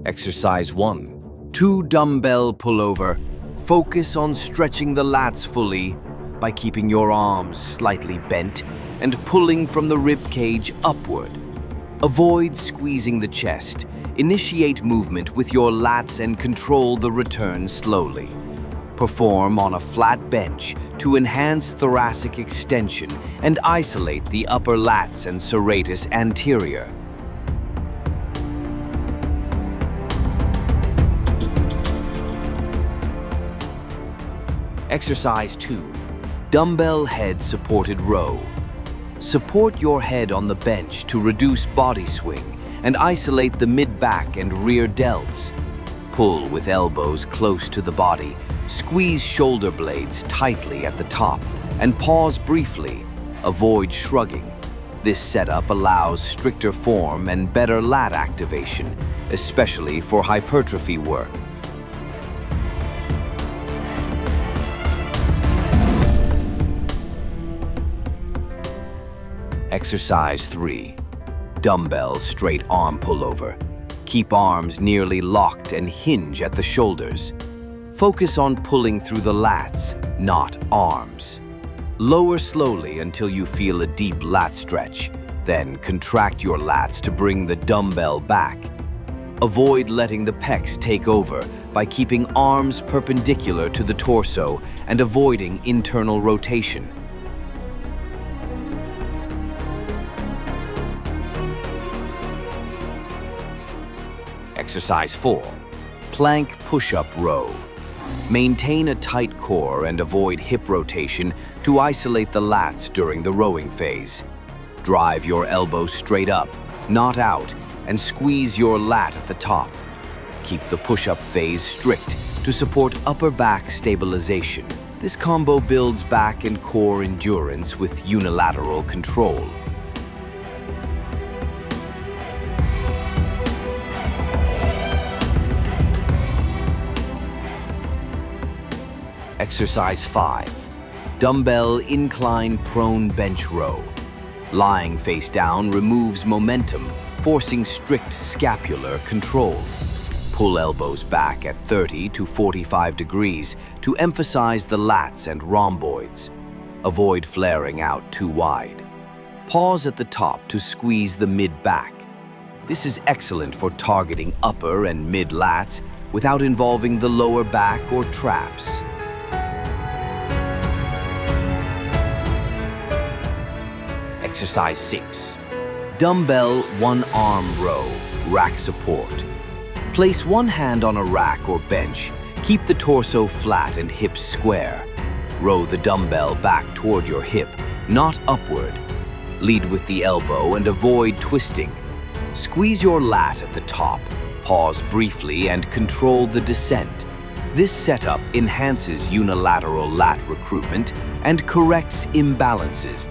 Exercise 1. 2 dumbbell pullover. Focus on stretching the lats fully by keeping your arms slightly bent and pulling from the rib cage upward. Avoid squeezing the chest. Initiate movement with your lats and control the return slowly. Perform on a flat bench to enhance thoracic extension and isolate the upper lats and serratus anterior. Exercise 2. Dumbbell head supported row. Support your head on the bench to reduce body swing and isolate the mid-back and rear delts. Pull with elbows close to the body. Squeeze shoulder blades tightly at the top and pause briefly. Avoid shrugging. This setup allows stricter form and better lat activation, especially for hypertrophy work. Exercise 3. Dumbbell straight arm pullover. Keep arms nearly locked and hinge at the shoulders. Focus on pulling through the lats, not arms. Lower slowly until you feel a deep lat stretch. Then contract your lats to bring the dumbbell back. Avoid letting the pecs take over by keeping arms perpendicular to the torso and avoiding internal rotation. Exercise 4. Plank push-up row. Maintain a tight core and avoid hip rotation to isolate the lats during the rowing phase. Drive your elbows straight up, not out, and squeeze your lat at the top. Keep the push-up phase strict to support upper back stabilization. This combo builds back and core endurance with unilateral control. Exercise 5. Dumbbell incline prone bench row. Lying face down removes momentum, forcing strict scapular control. Pull elbows back at 30 to 45 degrees to emphasize the lats and rhomboids. Avoid flaring out too wide. Pause at the top to squeeze the mid-back. This is excellent for targeting upper and mid-lats without involving the lower back or traps. Exercise 6. Dumbbell One-Arm-Row, rack support. Place one hand on a rack or bench. Keep the torso flat and hips square. Row the dumbbell back toward your hip, not upward. Lead with the elbow and avoid twisting. Squeeze your lat at the top. Pause briefly and control the descent. This setup enhances unilateral lat recruitment and corrects imbalances.